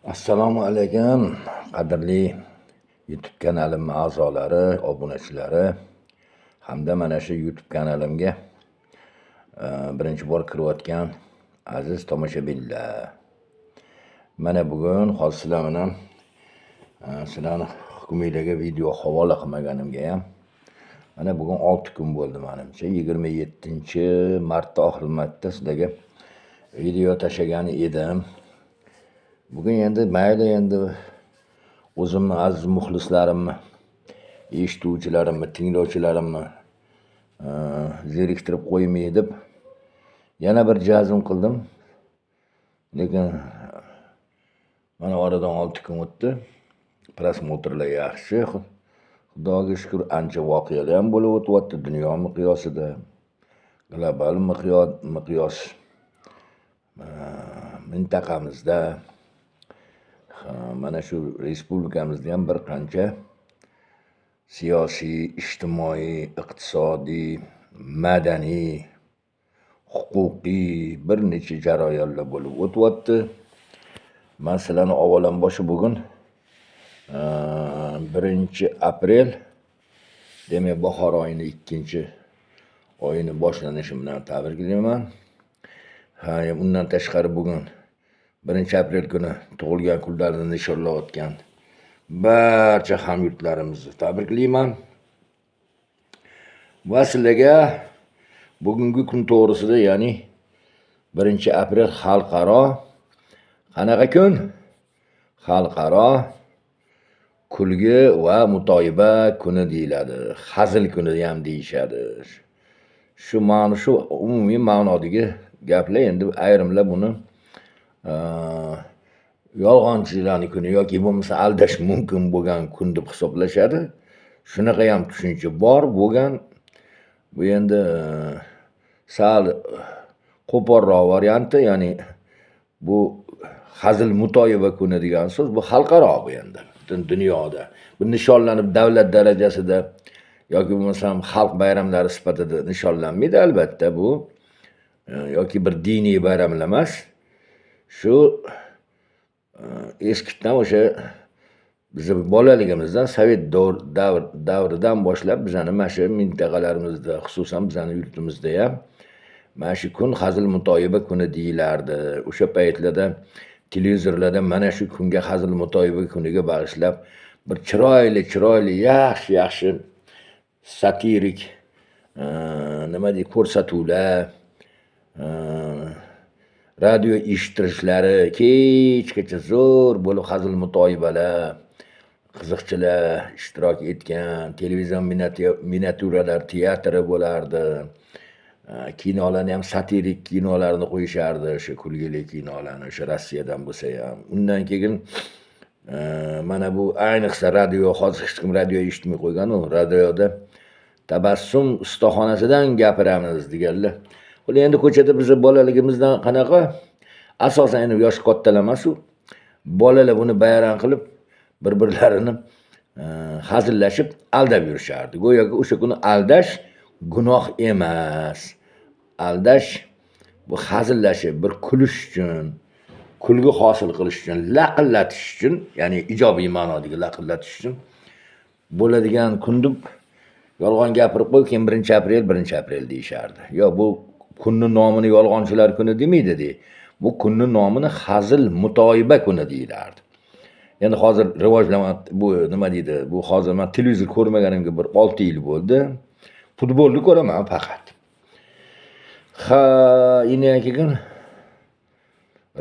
Assalomu alaykum, qadrli YouTube kanalim a'zolari, obunachilari hamda mana shu YouTube kanalimga birinchi bor kirayotgan aziz tomoshabinlar. Mana bugun hozir sizlar bilan sizlarni hukmingizga video havola qilmaganimga ham mana bugun 6 kun bo'ldi menimcha. 27-martda oxir marta sizlarga video tashlagan edim. Bugün endi mayli endi o'zimni aziz muxlislarimni, eshituvchilarimni, tinglovchilarimni zeriktirib qo'ymay deb yana bir jazm qildim. Lekin mana oradan 6 kun o'tdi. Prosmotrlar yaxshi. Xudoga shukr, ancha voqealar ham bo'lib o'tyapti dunyo miqyosida. Global miqyos mintaqamizda mana shu respublikamizda ham bir qancha siyosiy, ijtimoiy, iqtisodiy, madaniy, huquqiy bir necha jarayonlar bo'lib o'tyapti. Men sizlarni avvalamboshiq bugun 1-aprel, demak bahor oyining 2-oyini boshlanishi bilan tabriklayman. Undan tashqari bugun 1-aprel kuni tug'ilgan kunlarini nishonlayotgan barcha hamyurtlarimizni tabriklayman. Va sizlarga bugungi kun to'g'risida, ya'ni 1-aprel xalqaro qanaqa kun? Xalqaro kulgi va mutoyiba kuni deyiladi. Hazil kuni ham deyishadi. Shu umumiy ma'nodagi gaplar. Endi ayrimlar buni yolg'onchilarning kuni yoki bo'lmasa aldash mumkin bo'lgan kun deb hisoblashadi. Shunaqa ham tushuncha bor bo'lgan. Bu endi sal qo'polroq varianti, ya'ni bu hazil mutoyiba kuni degan so'z bu xalqaro, bu endi butun dunyoda bu nishonlanib davlat darajasida yoki bo'lmasam xalq bayramlari sifatida nishonlanmaydi albatta. Bu yoki bir diniy bayramlar emas. Shu eskidan o'sha bizni bolaligimizdan Sovet davridan boshlab bizani mana shu mintaqalarimizda, xususan bizani yurtimizda ham mana shu kun hazil mutoyiba kuni deyilardi. O'sha paytlarda televizorlarda mana shu kunga hazil mutoyiba kuniga bag'ishlab bir chiroyli, yaxshi satirik nima deydi, ko'rsatuvlar, radio eshittirishlari, kechgacha zo'r bo'lib hazil mutoyibalar, qiziqchilar ishtirok etgan televizion miniatyuralar teatri bo'lardi. Kinolarni ham satirik kinolarni qo'yishardi, o'sha kulgili kinolarni, o'sha Rossiyadan bo'lsa ham. Undan keyin mana bu ayniqsa radio, hozir hech kim radio eshitmay qo'ygan, u radioda Tabassum ustaxonasidan gapiramiz deganlar. Ular endi ko'chada bizni bolaligimizdan qanaqa, asosan endi yosh kattalar emas, u bolalar buni bayram qilib bir-birlarini hazillashib aldab yurishardi. Go'yoki o'sha kuni aldash gunoh emas. Aldash bu hazillashib, bir kulish uchun, kulgi hosil qilish uchun, laqillatish uchun, ya'ni ijobiy ma'nodagi laqillatish uchun bo'ladigan kun deb yolg'on gapirib qo'y, keyin 1-aprel deyishardi. Yo, bu kunning nomini yolg'onchilar kuni demaydi. Bu kunning nomini hazil mutoyiba kuni deyilardi. Endi hozir rivojlanib, bu nima deydi? Bu hozir men televizor ko'rmaganimga bir 6 yil bo'ldi. Futbolni ko'raman faqat. Yana keyin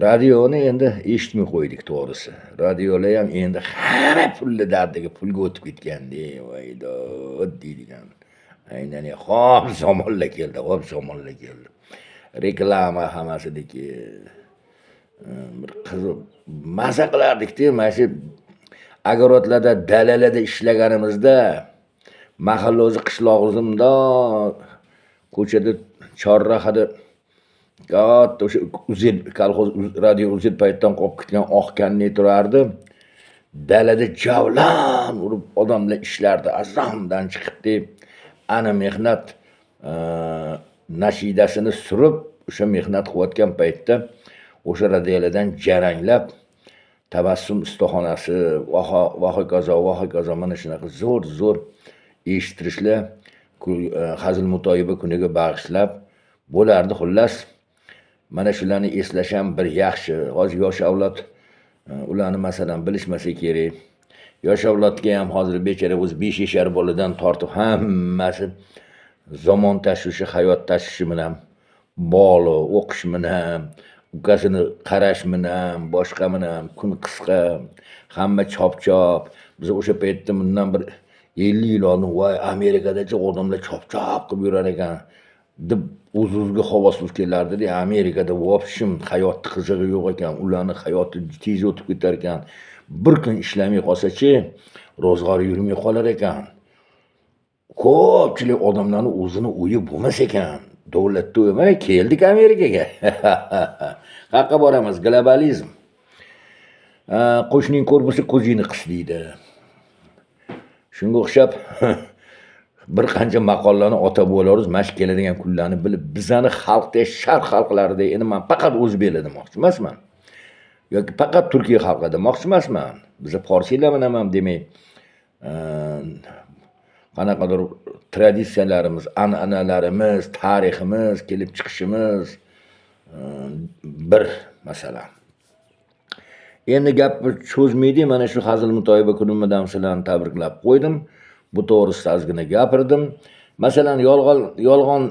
radioni endi eshitmay qo'ydik to'g'risi. Radiolar ham endi hamma pulli dardiga pulga o'tib ketganda, voydo deydigan. Aynan xo'p zamonlar keldi. Reklama hammasidagi bir qiziq maza qilardik-da, mana shu agorodlarda, dalalarda ishlaganimizda, mahalla qishlog'imizda ko'chada chorrahada katta o'sha Uzil kolxoz radio Uzil paytdan qolib ketgan oq kanni turardi. Dalada javlan urib odamlar ishlardi, azamdan chiqib deb ana mehnat nashidasini surib o'sha mehnat qilayotgan paytda o'sha radiolardan jaranglab Tabassum ustaxonasi va hokazo mana shunaqa zo'r eshittirishlar hazil mutoyiba kuniga bag'ishlab bo'lardi. Xullas, mana shularni eslasham bir yaxshi. Hozir yosh avlod ularni masalan bilishmasa kerak. Yosh avlodga ham hozir bechara o'zi 5 yashar boladan tortib hammasi zamon tashvishi, hayot tashvishi bilan bog'liq, o'qish bilan, ukasini qarash bilan, boshqa bilan, kun qisqa, hamma chop-chop. Biz o'sha paytda bundan bir 50 yil oldin voy Amerikadachi odamlar chop-chop qilib yurar ekan deb o'zimizga havosimiz kelardi-da. Amerikada vobshim hayotni qizig'i yo'q ekan, ularning hayoti tez o'tib ketar ekan. Bir kun ishlamay qolsa-chi, ro'zg'ori yurmay qolar ekan. Ko'pchilik odamlarning o'zini uyi bo'lmas ekan. Davlatda mana keldik Amerikaga. Qayerga boramiz? Globalizm. Qo'shning ko'rmasa ko'zingni qis deydi. Shunga o'xshab bir qancha maqollarni ota-bobolarimiz mash keladigan kunlarni bilib, bizani xalqda, sharq xalqlarida, endi men faqat o'zbeklar demoqchi emasman. Yoki faqat Turkiya xalqi demoqchi emasman. Biz forsiylar bilan ham demak, qanaqadir traditsiyalarimiz, an'analarimiz, tariximiz, kelib chiqishimiz bir masala. Endi gap cho'zmaydi, mana shu hazil mutoyiba kunimdan sizlarni tabriklab qo'ydim. Bu to'g'risida ozgina gapirdim. Masalan, yolg'on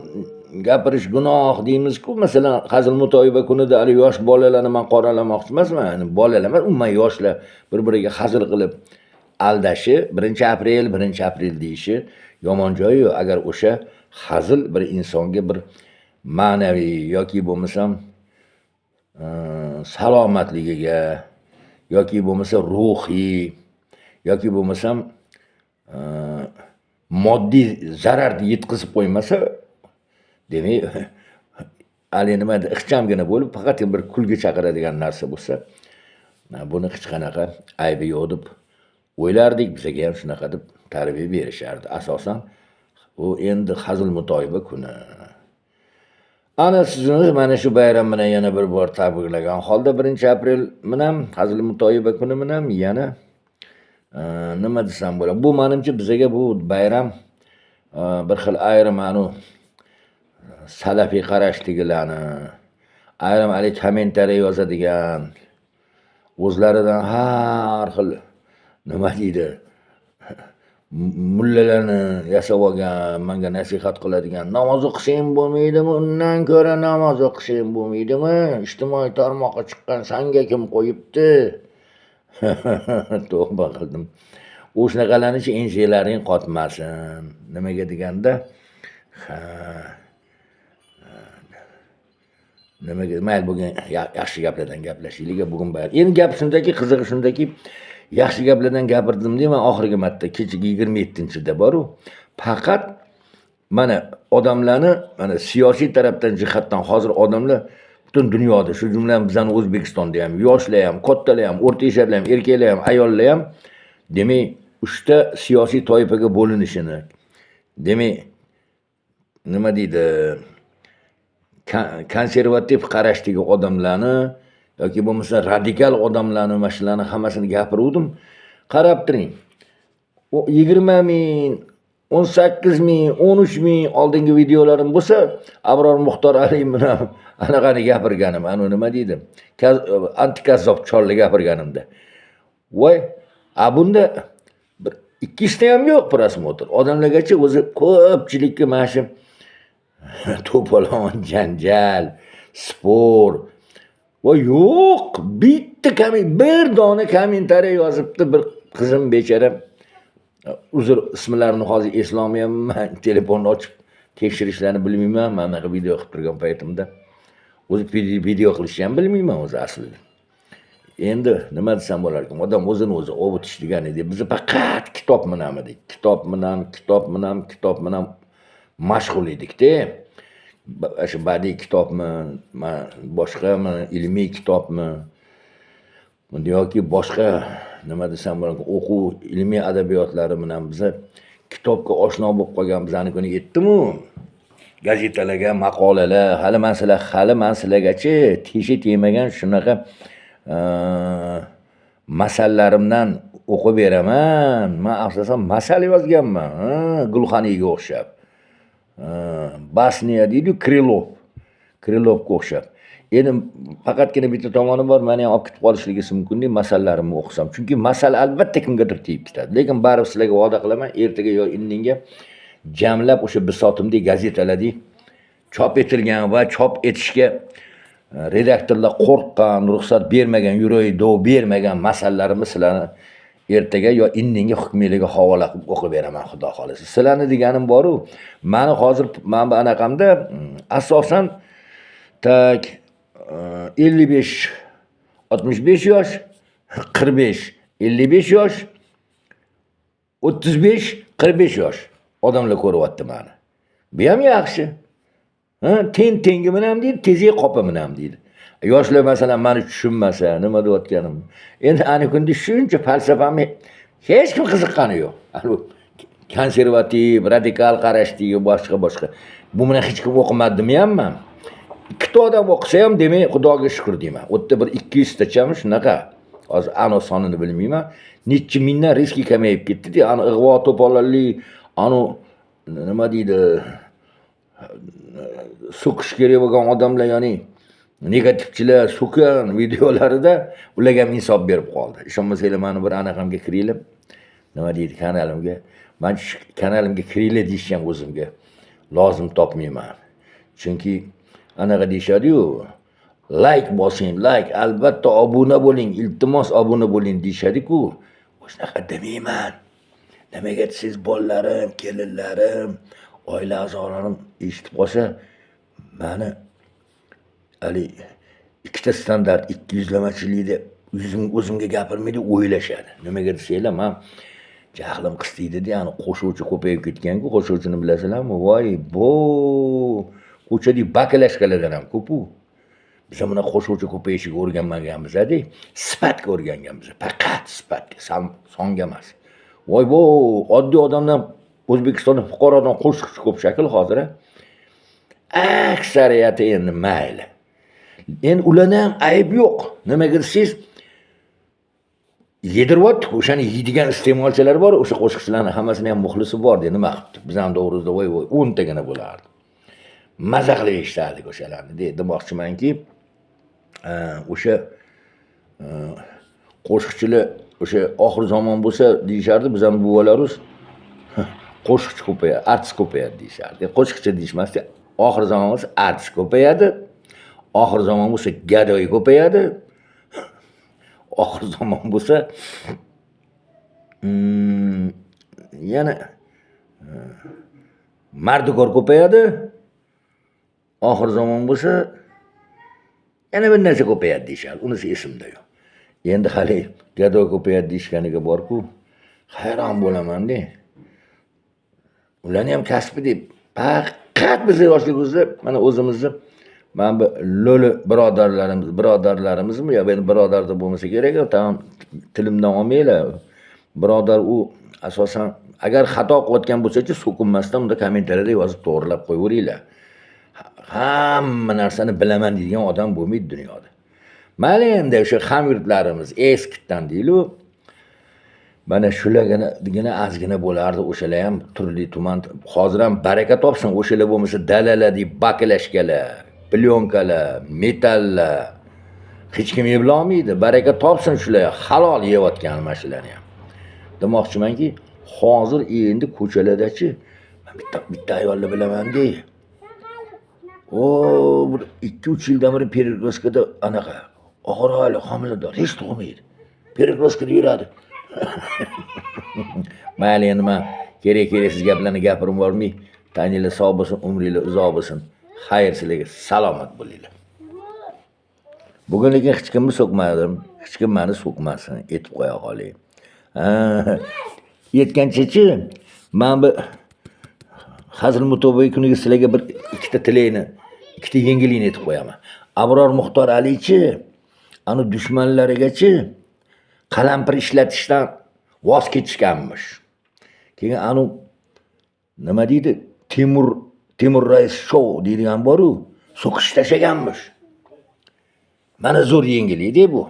gapirish gunoh deymiz-ku. Masalan, hazil mutoyiba kunida hali yosh bolalarni men qoralamoqchi emasman. Yani bolalar emas, umuman yoshlar bir-biriga hazil qilib aldashi, 1-aprel deyishi yomon joyi yo'q. Agar o'sha hazil bir insonga bir ma'naviy yoki bo'lmasam salomatligiga yoki bo'lmasa ruhiy yoki bo'lmasam moddiy zarar yetkazib qo'ymasa, demak, hali nima ixchamgina bo'lib faqat bir kulga chaqiradigan narsa bo'lsa, buni hech qanaqa aybi yo'q deb o'ylardik. Bizga ham shunaqa deb tarbiya berishardi. Asosan u endi hazil mutoyiba kuni. Ana sizni mana shu bayram bilan yana bir bor tabriklagan holda 1-aprel bilan hazil mutoyiba kuni bilan yana nima desam bo'ladi. Bu menimcha bizga bu bayram bir xil ayrim anu salafiy qarashligilarni, ayrim hali kommentariy yozadigan, o'zlaridan har xil nima deydi, mullalarni yasab olgan, menga nasihat qiladigan, namoz o'qishing bo'lmaydimi? Undan ko'ra namoz o'qishing bo'lmaydimi? Ijtimoiy tarmoqqa chiqqan sanga kim qo'yibdi? Tavba qildim. O'shanaqalarni ensalaring qotmasin. Nimaga deganda, nimaga mayli, bugun yaxshi gaplardan gaplashaylik. Bugun bayram. Endi gap shundaki, qizig'i shundaki, yaxshi gaplardan gapirdim deyman oxirgi marta kechagi 27-da boru. Faqat mana odamlarni mana siyosiy tarafdan jihatdan hozir odamlar butun dunyoda, shu jumladan bizning O'zbekistonda ham, yoshlar ham, kattalar ham, o'rta yasharlar ham, erkaklar ham, ayollar ham demak 3 ta siyosiy toifaga bo'linishini, demak nima deydi, konservativ qarashdagi odamlarni yoki bo'lmasa radikal odamlarni, mashalarni hammasini gapiruvdim. Qarab turing. 20 ming, 18 ming, 13 ming oldingi videolarim bo'lsa, Abror Muxtor Aliyev bilan anaqani gapirganim, anu nima deydi, antikazzob cholli gapirganimda. Voy, bunda bir 2 ta ham yo'q prosmotr. Odamlargacha o'zi ko'pchilikka mana shu to'polon, janjal, spor va yo'q, bir dona kommentariy yozibdi bir qizim bechara. Uzr, ismlarini hozir eslolmayapman. Telefonni ochib tekshirishlarni bilmayman. Mana bu video qilib turgan paytimda o'zi video qilishni ham bilmayman o'zi aslida. Endi nima desam bo'lar ekan? Odam o'zini o'zi ovutish degan edi. Biz faqat kitob bilan edik. Kitob bilan mashg'ul edik-da. Shu badiiy kitobmi, boshqami, ilmiy kitobmi, yoki boshqa nima desam bo'ladi, o'quv, ilmiy adabiyotlari bilan biz kitobga oshno bo'lib qolgan biznikini yetdimi? Gazetalarga, maqolalar, hali man sizlargacha teshi tegmagan shunaqa masallarimdan o'qib beraman. Men asosan masal yozganman. Gulxaniga o'xshab. Basniya deydi, Krilovga o'xshab. Endi faqatgina bitta tomoni bor, meni ham olib ketib qolishligi mumkin, masallarimni o'qisam. Chunki masal albatta kimgadir tegib ketadi. Lekin baribir sizlarga va'da qilaman, ertaga yo indinga jamlab o'sha bisotimdek gazetalarda chop etilgan va chop etishga redaktorlar qo'rqqan, ruxsat bermagan, yuragi dov bermagan masallarimni sizlarni ertaga yo indinga hukmiylarga havola qilib o'qib beraman, xudo xolasa. Sizlarni deganim bor-ku, meni hozir men bu anaqamda asosan tak 55 65 yosh, 45 55 yosh, 35 45 yosh odamlar ko'ryapti meni. Bu ham yaxshi. Tengimi ham deydi, tezak qopimi ham deydi. Yoshlar masalan meni tushunmasa, nima deyotganim. Endi ana kunda shuncha falsafamni hech kim qiziqqani yo'q. Konservativ, radikal qarashdagi boshqa. Bu bilan hech kim o'qimadimi hamman. Ikkita odam o'qisa ham demak, Xudoga shukr deyman. U yerda bir 200 tachami shunaqa. Hozir aniq sonini bilmayman. Necha mingdan riski kamayib ketdi-da, ani ig'vo to'polonli, nima deydi, so'kish kerak bo'lgan odamlar, ya'ni negativchilar so'kan videolarida ularga ham insof berib qoldi. Ishonmasanglar meni bir anaqamga kiringlar. Nima deydi kanalimga? Men kanalimga kiringlar deyishgan o'zimga lozim topmayman. Chunki anaqa deyishadi-yu, like bosing, like, albatta obuna bo'ling, iltimos obuna bo'ling deyishadi-ku. O'shanaqa demayman. Nimaga siz bolalarim, kelinlarim, oila a'zolarim eshitib qolsa, meni hali ikkita standart 200lamachilikda o'zimga gapirmaydi, o'ylashadi. Nimaga desanglar, men jahlim qistiydi-da, ya'ni qo'shuvchi ko'payib ketgan-ku, qo'shuvchini bilasizlarmi? Voy, bu ko'chada bakalashkalardan ham ko'p-u. Biz buni qo'shuvchi ko'payishiga o'rganmaganmiz-da, sifatga o'rganganmiz. Faqat sifatga, songa emas. Voy, bu oddiy odamdan O'zbekistonda fuqarodan qo'shiqchi ko'p shakl hozir. Aksariyati endi mayli. Endi ularga ham ayb yo'q. Nimaga desiz, yediryapti, o'shani yeydigan iste'molchilar bor, o'sha qo'shiqchilarning hammasini ham muxlisi bor deb nima qilibdi? Biz ham to'g'risida voy 10 tagina bo'lardi. Maza qilib eshitardik o'shalarni demoqchimanki, o'sha qo'shiqchilar o'sha oxir zamon bo'lsa deyishardi, biz ham buvalarimiz qo'shiqchi ko'payadi, artist ko'payadi deyishardi. Qo'shiqchi deyishmasdi. Oxir zamon bo'lsa artist ko'payadi. Oxir zamon bo'lsa gadoy ko'payadi. Oxir zamon bo'lsa yana mardikor ko'payadi. Oxir zamon bo'lsa yana bir narsa ko'payadi deyishadi. Unisi esimda yo'q. Endi hali gadoy ko'payadi deyishganiga bor-ku, hayron bo'laman-da. Ularni ham kasbi deb faqat biz yoshligimizda mana o'zimizni mana bu lo'li birodarlarimizmi yo endi birodar deb bo'lmasa kerak, tamom tilimdan olmanglar. Birodar u asosan agar xato qilayotgan bo'lsa-chi, so'kinmasdan unda kommentariyada yozib to'g'rilab qo'yaveringlar. Hamma narsani bilaman degan odam bo'lmaydi dunyoda. Mana endi o'sha hamyurtlarimiz eskidan deylu. Mana shulargina ozgina bo'lardi, o'shalar ham turli tuman. Hozir ham baraka topsin, o'shalar bo'lmasa dalaladek baklashkalar, plyonkalar, metallar hech kim yebla olmaydi. Baraka topsin shular, halol yeyotgan mashinlarni ham. Demoqchimanki, hozir endi ko'chalardachi men bitta ayolni bilaman-da. Bir 2-3 yildan beri Perikroskada anaqa og'ir oila homilador hech tug'maydi. Perikroskada yuradi. Mayli, endi men kerak-keraksiz gaplarni gapirib bormay, taninglar sog' bo'lsin, umringlar uzoq bo'lsin. Xayr sizlarga, salomat bo'linglar. Bugunlikka hech kimni so'kmadim, hech kim meni so'kmasin, aytib qo'ya qolay. Yetgancha-chi, men bu hazil mutobiq kuniga sizlarga bir ikkita tilakni, ikkita yengilikni aytib qo'yaman. Abror Muxtor Alichi ani dushmanlarigachi qalampir ishlatishdan voz kechishganmish. Keyin nima deydi? Temur Rais show deydigan bor-u, so'qish tashlaganmish. Mana zo'r yengilik-da bu.